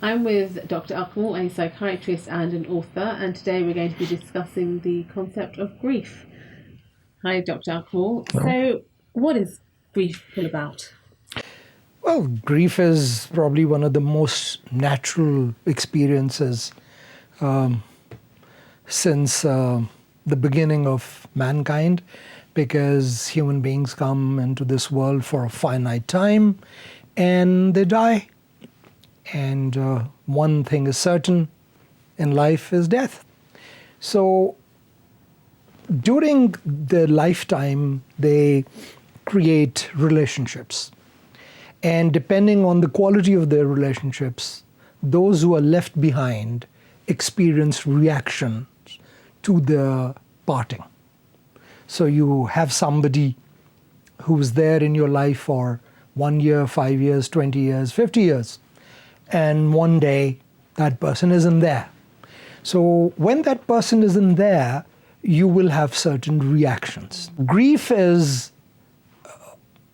I'm with Dr. Akmal, a psychiatrist and an author, and today we're going to be discussing the concept of grief. Hi, Dr. Akmal. Hello. So, what is grief all about? Well, grief is probably one of the most natural experiences since the beginning of mankind, because human beings come into this world for a finite time and they die. And one thing is certain in life is death. So during their lifetime, they create relationships. And depending on the quality of their relationships, those who are left behind experience reactions to the parting. So you have somebody who's there in your life for 1 year, 5 years, 20 years, 50 years. And one day, that person isn't there. So when that person isn't there, you will have certain reactions. Grief is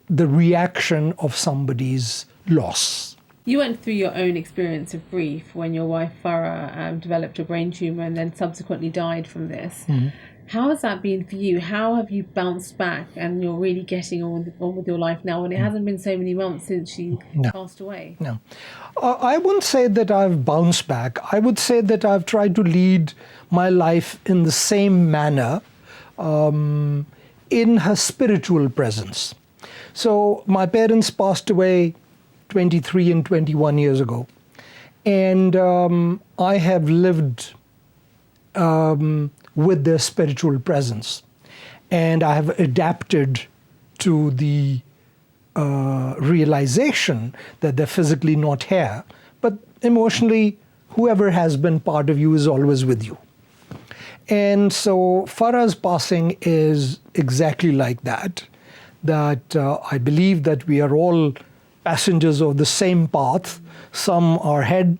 the reaction of somebody's loss. You went through your own experience of grief when your wife Farah developed a brain tumour and then subsequently died from this. Mm-hmm. How has that been for you? How have you bounced back and you're really getting on with your life now when it hasn't been so many months since she passed away? No. I wouldn't say that I've bounced back. I would say that I've tried to lead my life in the same manner in her spiritual presence. So my parents passed away 23 and 21 years ago. And I have lived with their spiritual presence. And I have adapted to the realization that they're physically not here, but emotionally, whoever has been part of you is always with you. And so Farah's passing is exactly like that, I believe that we are all passengers of the same path. Some are ahead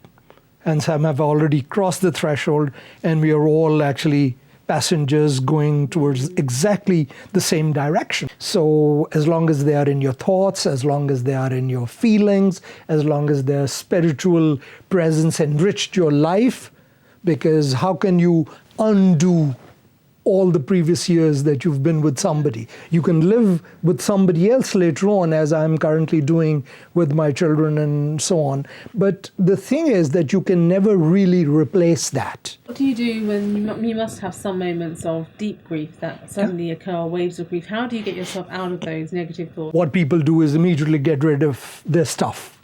and some have already crossed the threshold, and we are all actually passengers going towards exactly the same direction. So as long as they are in your thoughts, as long as they are in your feelings, as long as their spiritual presence enriched your life, because how can you undo all the previous years that you've been with somebody? You can live with somebody else later on, as I'm currently doing with my children and so on. But the thing is that you can never really replace that. What do you do when you must have some moments of deep grief that suddenly occur, waves of grief? How do you get yourself out of those negative thoughts? What people do is immediately get rid of their stuff,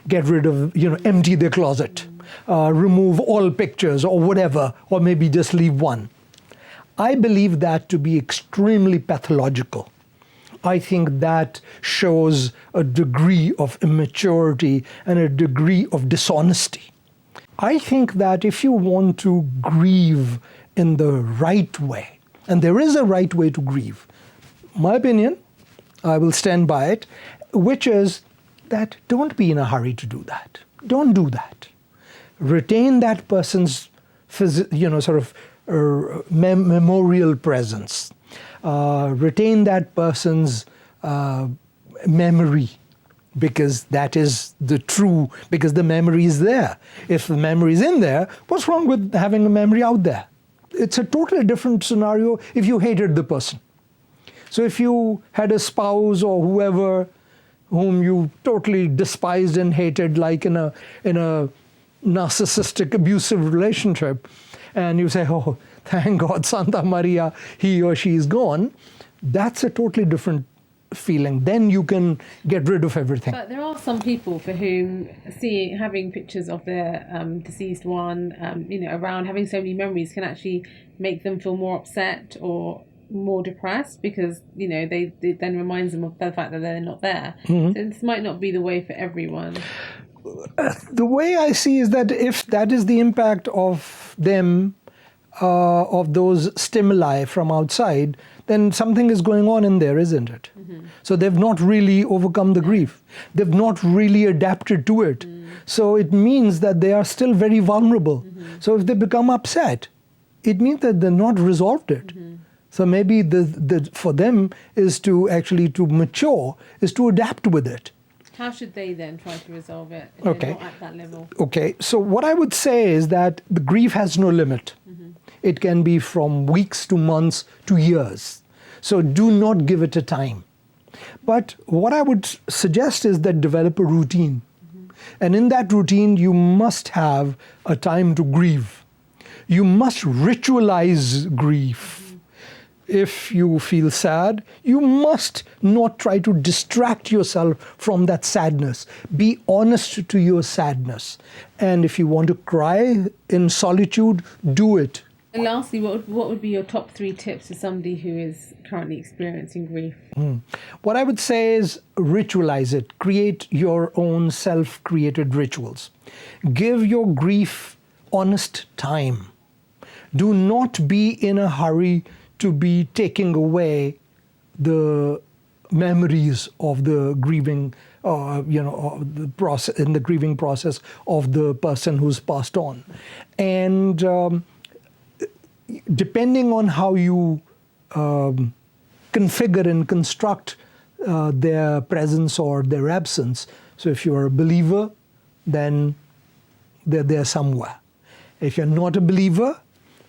get rid of, empty their closet, remove all pictures or whatever, or maybe just leave one. I believe that to be extremely pathological. I think that shows a degree of immaturity and a degree of dishonesty. I think that if you want to grieve in the right way, and there is a right way to grieve, my opinion, I will stand by it, which is that don't be in a hurry to do that. Don't do that. Retain that person's memorial presence. Retain that person's memory, because that is because the memory is there. If the memory is in there, what's wrong with having a memory out there? It's a totally different scenario if you hated the person. So if you had a spouse or whoever whom you totally despised and hated, like in a narcissistic, abusive relationship, and you say, oh, thank God, Santa Maria, he or she is gone, that's a totally different feeling. Then you can get rid of everything. But there are some people for whom having pictures of their deceased one, around, having so many memories can actually make them feel more upset or more depressed, because it then reminds them of the fact that they're not there. Mm-hmm. So this might not be the way for everyone. The way I see is that if that is the impact of them, of those stimuli from outside, then something is going on in there, isn't it? Mm-hmm. So they've not really overcome the grief. They've not really adapted to it. Mm. So it means that they are still very vulnerable. Mm-hmm. So if they become upset, it means that they're not resolved it. Mm-hmm. So maybe the for them is to mature, is to adapt with it. How should they then try to resolve it if Okay. they're not at that level? Okay, so what I would say is that the grief has no limit. It can be from weeks to months to years. So do not give it a time. But what I would suggest is that develop a routine. And in that routine, you must have a time to grieve. You must ritualize grief. If you feel sad, you must not try to distract yourself from that sadness. Be honest to your sadness. And if you want to cry in solitude, do it. And lastly, what would be your top 3 tips to somebody who is currently experiencing grief? What I would say is ritualize it. Create your own self-created rituals. Give your grief honest time. Do not be in a hurry to be taking away the memories of the grieving, the process in the grieving process of the person who's passed on, and depending on how you configure and construct their presence or their absence. So, if you're a believer, then they're there somewhere. If you're not a believer,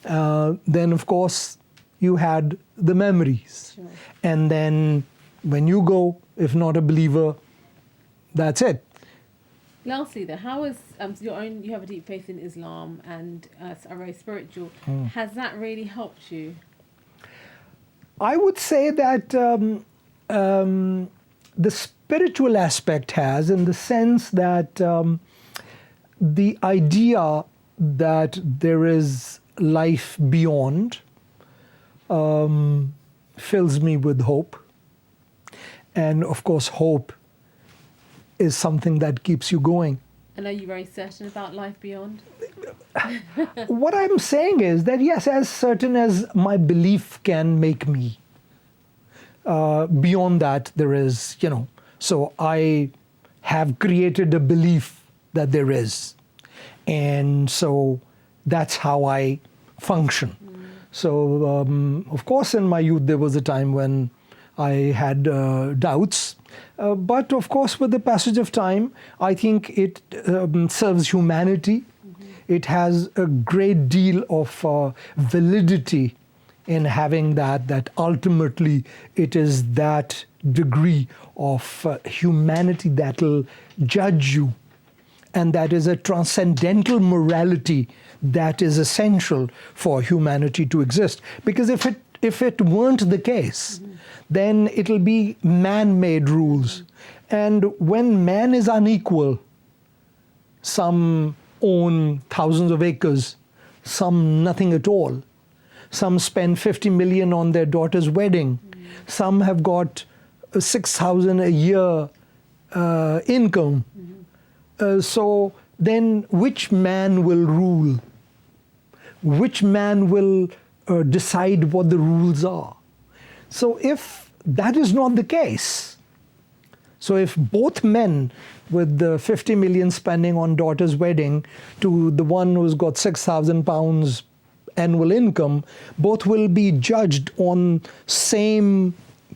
then of course you had the memories. Sure. And then when you go, if not a believer, that's it. Lastly, though, how is you have a deep faith in Islam and are very spiritual. Has that really helped you? I would say that the spiritual aspect has, in the sense that the idea that there is life beyond fills me with hope. And of course, hope is something that keeps you going. And are you very certain about life beyond? What I'm saying is that, yes, as certain as my belief can make me, beyond that there is, so I have created a belief that there is. And so that's how I function. So, of course, in my youth, there was a time when I had doubts. But, of course, with the passage of time, I think it serves humanity. It has a great deal of validity in having that ultimately it is that degree of humanity that will judge you. And that is a transcendental morality that is essential for humanity to exist. Because if it weren't the case, then it'll be man-made rules. And when man is unequal, some own thousands of acres, some nothing at all. Some spend 50 million on their daughter's wedding. Some have got 6,000 a year income. So then which man will rule? Which man will decide what the rules are? So if that is not the case, so if both men with the 50 million spending on daughter's wedding to the one who's got 6,000 pounds annual income, both will be judged on same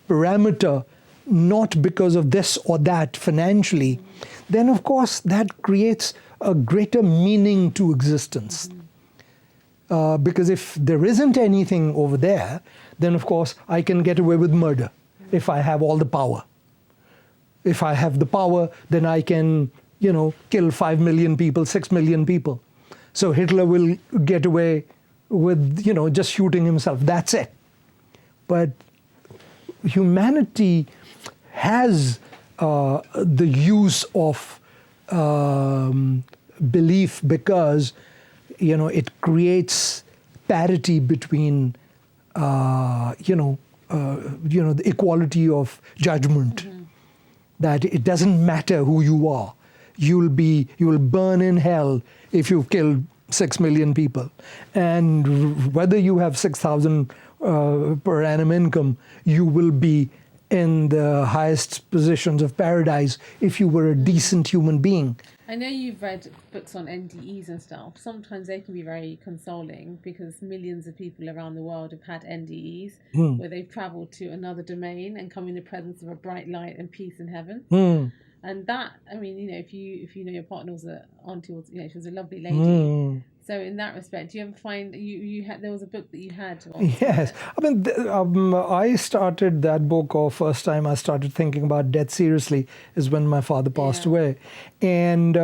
parameter, not because of this or that financially, then of course that creates a greater meaning to existence. Because if there isn't anything over there, then of course I can get away with murder if I have all the power. If I have the power, then I can, kill 5 million people, 6 million people. So Hitler will get away with, just shooting himself. That's it. But humanity has the use of belief because, it creates parity between, the equality of judgment. That it doesn't matter who you are. You will burn in hell if you've killed 6 million people. And whether you have 6,000 per annum income, you will be in the highest positions of paradise if you were a decent human being. I know you've read books on NDEs and stuff. Sometimes they can be very consoling because millions of people around the world have had NDEs where they've traveled to another domain and come in the presence of a bright light and peace in heaven. And that, I mean, if you know your partner was a auntie, was, she was a lovely lady. So in that respect, do you ever find you had, there was a book that you had? Yes, I mean, I started that book, or first time I started thinking about death seriously is when my father passed away, and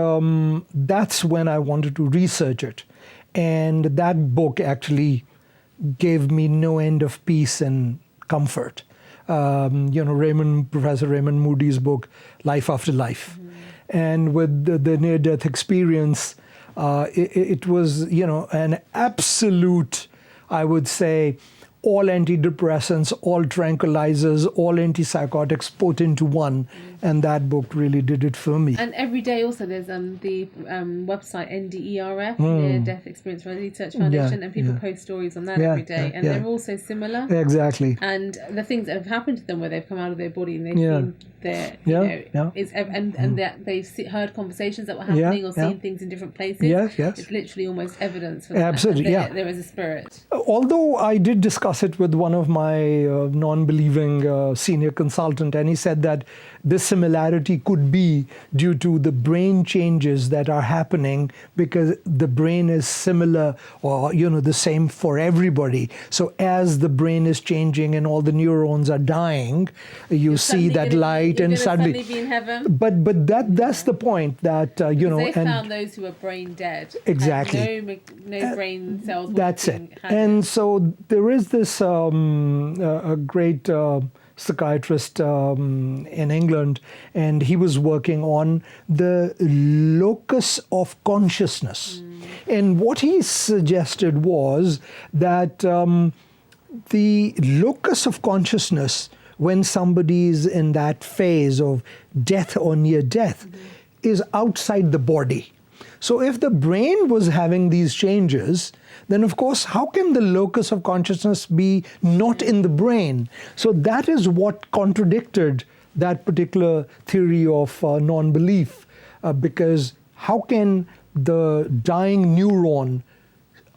that's when I wanted to research it, and that book actually gave me no end of peace and comfort. Professor Raymond Moody's book, Life After Life, and with the near-death experience. It was, an absolute, I would say, all antidepressants, all tranquilizers, all antipsychotics put into one. And that book really did it for me. And every day also there's the website NDERF, Near Death Experience Research Foundation, and people post stories on that every day. And they're all so similar. Exactly. And the things that have happened to them where they've come out of their body and they've seen their, and that they've heard conversations that were happening or seen things in different places. It's literally almost evidence for that. Absolutely, there is a spirit. Although I did discuss it with one of my non-believing senior consultant, and he said that this similarity could be due to the brain changes that are happening because the brain is similar or, the same for everybody. So as the brain is changing and all the neurons are dying, you see that light and suddenly be in heaven. But that's the point that, They found those who were brain dead. Exactly. No brain cells. That's it. And so there is this a great psychiatrist in England, and he was working on the locus of consciousness. And what he suggested was that the locus of consciousness, when somebody is in that phase of death or near death, is outside the body. So if the brain was having these changes, then of course, how can the locus of consciousness be not in the brain? So that is what contradicted that particular theory of non-belief, because how can the dying neuron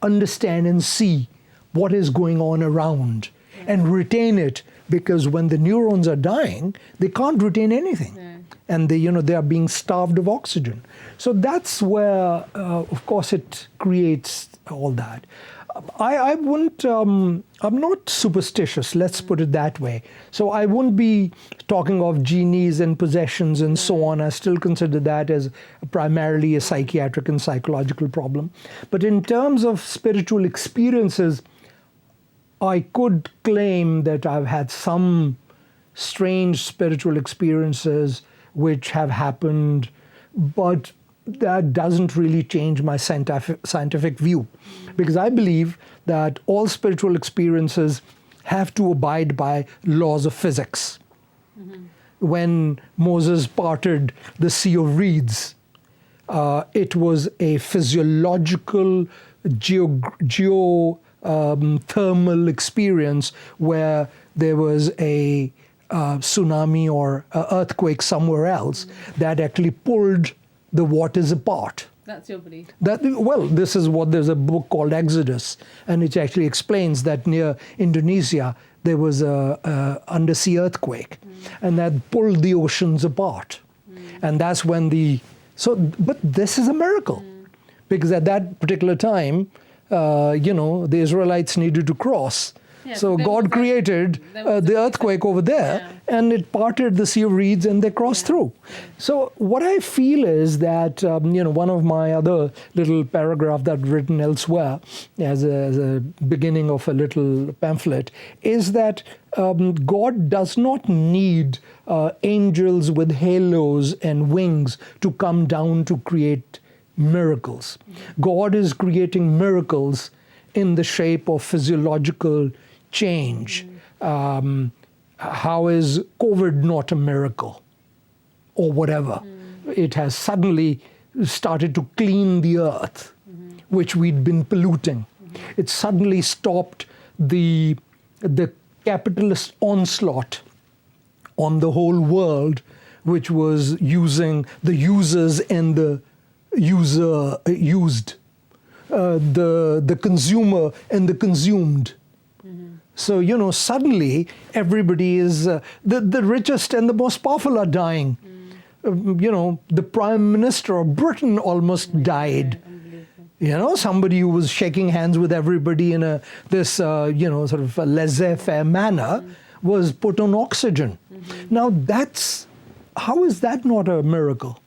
understand and see what is going on around and retain it? Because when the neurons are dying, they can't retain anything. And they are being starved of oxygen. So that's where, of course, it creates all that. I wouldn't, I'm not superstitious, let's put it that way. So I wouldn't be talking of genies and possessions and so on. I still consider that as primarily a psychiatric and psychological problem. But in terms of spiritual experiences, I could claim that I've had some strange spiritual experiences which have happened, but that doesn't really change my scientific view, because I believe that all spiritual experiences have to abide by laws of physics. When Moses parted the Sea of Reeds, it was a physiological geothermal experience where there was a tsunami or earthquake somewhere else that actually pulled the waters apart. That's your belief. This is what there's a book called Exodus, and it actually explains that near Indonesia there was a undersea earthquake, and that pulled the oceans apart, and that's when but this is a miracle, because at that particular time, the Israelites needed to cross. So God created the earthquake over there, and it parted the Sea of Reeds, and they crossed through. So what I feel is that, one of my other little paragraph that I've written elsewhere as a beginning of a little pamphlet is that God does not need angels with halos and wings to come down to create miracles. God is creating miracles in the shape of physiological change. How is COVID not a miracle? Or whatever. It has suddenly started to clean the earth, which we'd been polluting. It suddenly stopped the capitalist onslaught on the whole world, which was using the users and the used, the consumer and the consumed. So, suddenly everybody is, the richest and the most powerful are dying. The Prime Minister of Britain almost died. Somebody who was shaking hands with everybody in this sort of a laissez-faire manner was put on oxygen. Now how is that not a miracle?